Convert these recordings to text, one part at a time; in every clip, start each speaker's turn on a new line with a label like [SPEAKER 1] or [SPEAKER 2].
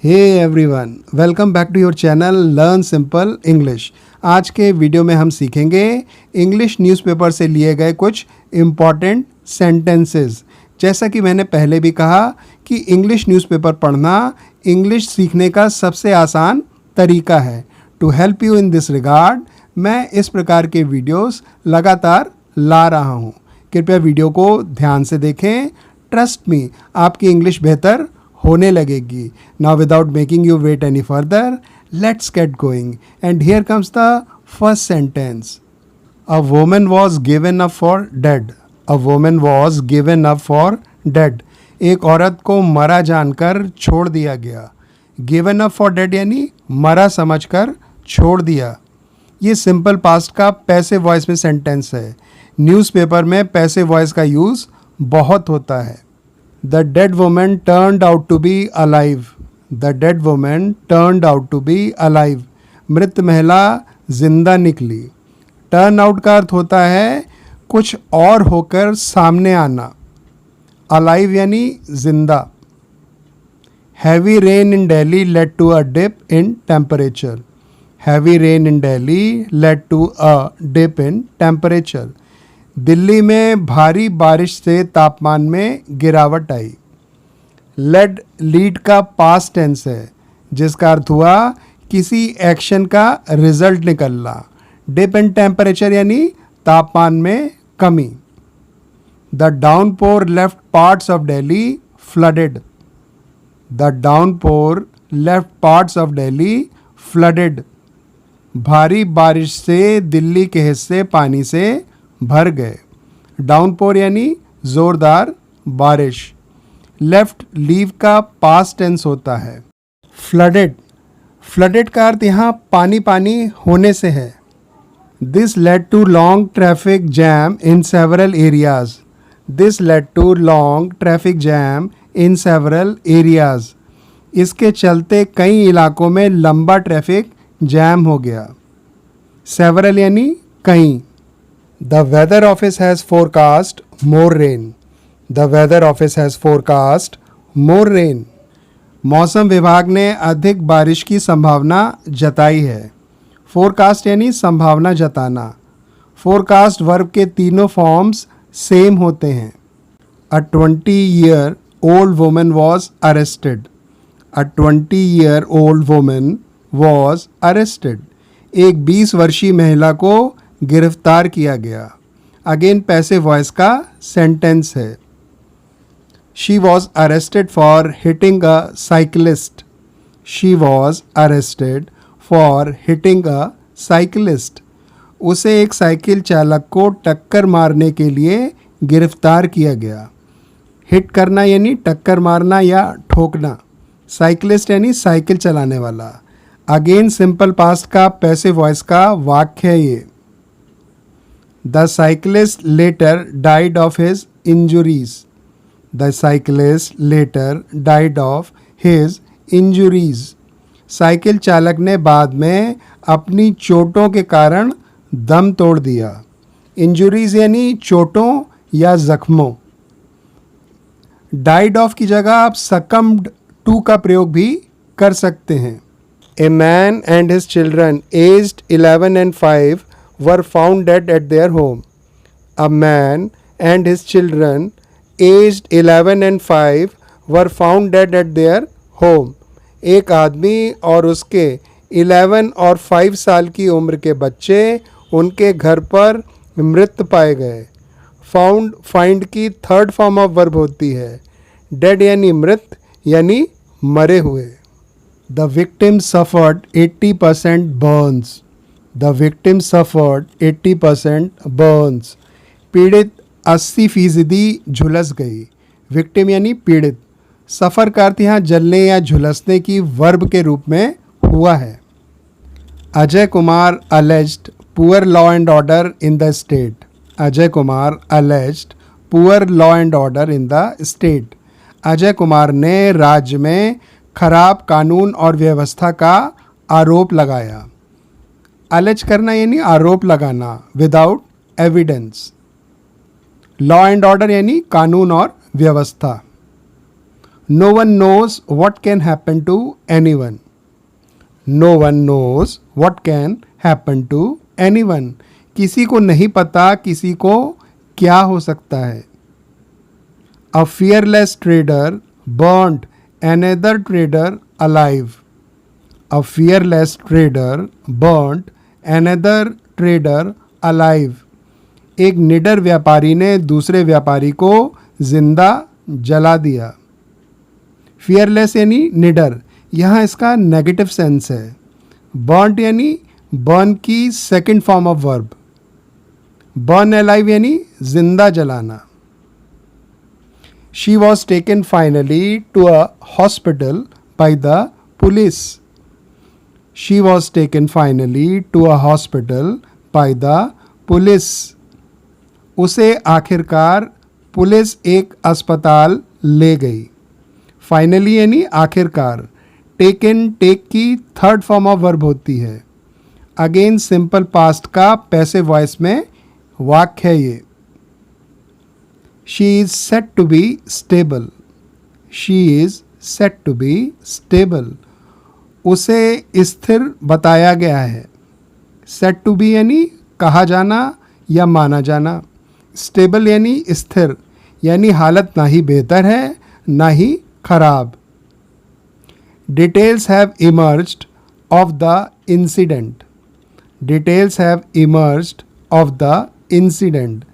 [SPEAKER 1] Hey everyone, welcome back to your channel learn simple English. आज के video में हम सीखेंगे इंग्लिश न्यूज़पेपर से लिए गए कुछ इम्पॉर्टेंट सेंटेंसेस। जैसा कि मैंने पहले भी कहा कि इंग्लिश न्यूज़पेपर पढ़ना इंग्लिश सीखने का सबसे आसान तरीका है। To help you in this regard मैं इस प्रकार के वीडियोस लगातार ला रहा हूँ। कृपया वीडियो को ध्यान से देखें। ट्रस्ट मी, आपकी इंग्लिश बेहतर होने लगेगी। Now without making you wait any further, let's get going. And here comes the first sentence. A woman was given up for dead. A woman was given up for dead. एक औरत को मरा जानकर छोड़ दिया गया। गिवन अप फॉर डेड यानी मरा समझकर छोड़ दिया। ये सिंपल पास्ट का पैसिव वॉइस में सेंटेंस है। न्यूज़पेपर में पैसिव वॉइस का यूज़ बहुत होता है। The dead woman turned out to be alive. The dead woman turned out to be alive. मृत महिला जिंदा निकली। टर्न आउट का अर्थ होता है कुछ और होकर सामने आना। अलाइव यानी जिंदा। Heavy rain in Delhi led to a dip in temperature. Heavy rain in Delhi led to a dip in temperature. Delhi में भारी बारिश से तापमान में गिरावट आई। लेड लीड का पास्ट टेंस है जिसका अर्थ हुआ किसी एक्शन का रिजल्ट निकलना। डिप इन टेम्परेचर यानी तापमान में कमी। The downpour left parts of Delhi flooded. The downpour left parts of Delhi flooded. भारी बारिश से दिल्ली के हिस्से पानी से भर गए। डाउनपोर यानी ज़ोरदार बारिश। लेफ्ट लीव का पास्ट टेंस होता है। फ्लडेड। फ्लडेड का अर्थ यहाँ पानी पानी होने से है। This led to long traffic jam in several areas. This led to long traffic jam in several areas. इसके चलते कई इलाकों में लंबा ट्रैफिक जैम हो गया। सेवरल यानी कई। The weather office has forecast more rain. The weather office has forecast more rain. मौसम विभाग ने अधिक बारिश की संभावना जताई है। फोरकास्ट यानी संभावना जताना। फोरकास्ट वर्ब के तीनों फॉर्म्स सेम होते हैं। A 20-year-old woman was arrested. A 20-year-old woman was arrested. एक 20 वर्षीय महिला को गिरफ्तार किया गया। अगेन पैसिव वॉइस का सेंटेंस है। She was arrested for hitting a cyclist. She was arrested for hitting a cyclist. उसे एक साइकिल चालक को टक्कर मारने के लिए गिरफ्तार किया गया। हिट करना यानी टक्कर मारना या ठोकना। साइकिलिस्ट यानी साइकिल चलाने वाला। अगेन सिंपल पास्ट का पैसिव वॉइस का वाक्य है ये। The cyclist later died of his injuries. The cyclist later died of his injuries. Cycle चालक ने बाद में अपनी चोटों के कारण दम तोड़ दिया। इंजुरीज यानी चोटों या जख्मों। डाइड ऑफ की जगह आप succumbed to का प्रयोग भी कर सकते हैं। A man and his children aged 11 and 5 were found dead at their home. A man and his children aged 11 and 5 were found dead at their home. एक आदमी और उसके 11 और 5 साल की उम्र के बच्चे उनके घर पर मृत पाए गए। फाउंड फाइंड की थर्ड फॉर्म ऑफ वर्ब होती है। डेड यानी मृत यानी मरे हुए। The victim suffered 80% burns. The victim suffered 80% burns. पीड़ित 80% झुलस गई। विक्टिम यानी पीड़ित। सफ़र का अर्थ यहाँ जलने या झुलसने की वर्ब के रूप में हुआ है। Ajay Kumar alleged poor law and order in the state. Ajay Kumar alleged poor law and order in the state. Ajay Kumar ने राज्य में खराब कानून और व्यवस्था का आरोप लगाया। अलेज करना यानी आरोप लगाना without evidence. Law and order यानी कानून और व्यवस्था। No one knows what can happen to anyone. No one knows what can happen to anyone. किसी को नहीं पता किसी को क्या हो सकता है. A fearless trader burnt another trader alive. A fearless trader burnt another trader alive. एक निडर व्यापारी ने दूसरे व्यापारी को जिंदा जला दिया. फियरलेस यानी निडर, यहाँ इसका नेगेटिव सेंस है. बर्न्ट यानी बर्न की second form of verb. Burn alive यानी जिंदा जलाना. She was taken finally to a hospital by the police. She was taken finally to a hospital by the police. उसे आखिरकार पुलिस एक अस्पताल ले गई. फाइनली यानी आखिरकार. टेकन टेक की थर्ड फॉर्म ऑफ वर्ब होती है. अगेन सिंपल पास्ट का पैसिव वॉइस में वाक्य है ये. She is said to be stable. She is said to be stable. उसे स्थिर बताया गया है. सेट टू बी यानी कहा जाना या माना जाना. स्टेबल यानी स्थिर, यानी हालत ना ही बेहतर है ना ही खराब. Details have emerged of the incident. Details have emerged of the incident.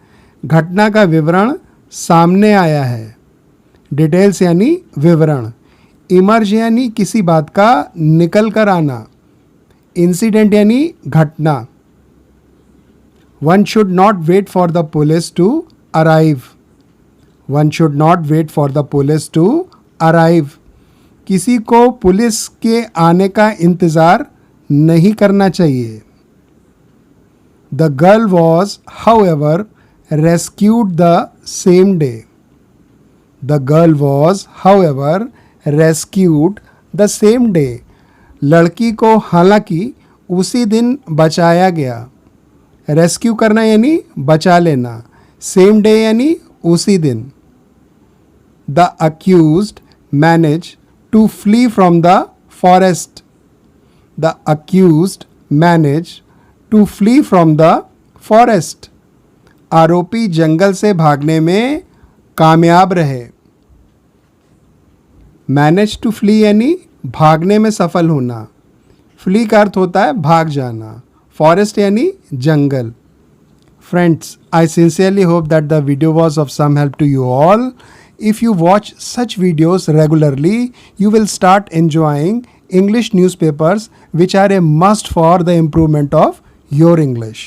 [SPEAKER 1] घटना का विवरण सामने आया है. डिटेल्स यानी विवरण. इमर्ज यानी किसी बात का निकल कर आना. इंसिडेंट यानी घटना. One should not wait for the police to arrive. One should not wait for the police to arrive. किसी को पुलिस के आने का इंतज़ार नहीं करना चाहिए. The girl was, however, rescued the same day. The girl was, however, rescued the same day. लड़की को हालांकि उसी दिन बचाया गया. रेस्क्यू करना यानी बचा लेना. सेम डे यानी उसी दिन. The accused manage to flee from the forest. The accused manage to flee from the forest. आरोपी जंगल से भागने में कामयाब रहे. मैनेज टू फ्ली यानी भागने में सफल होना. फ्ली का अर्थ होता है भाग जाना. फॉरेस्ट यानी जंगल. Friends, I sincerely hope that the video was of some help to you all. If you watch such videos regularly, you will start enjoying English newspapers, which are a must for the improvement of your English.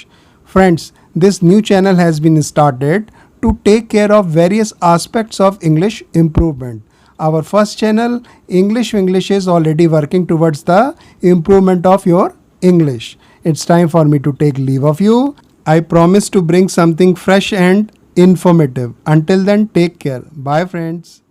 [SPEAKER 1] Friends, this new channel has been started to take care of various aspects of English improvement. Our first channel, English English, is already working towards the improvement of your English. It's time for me to take leave of you. I promise to bring something fresh and informative. Until then, take care. Bye, friends.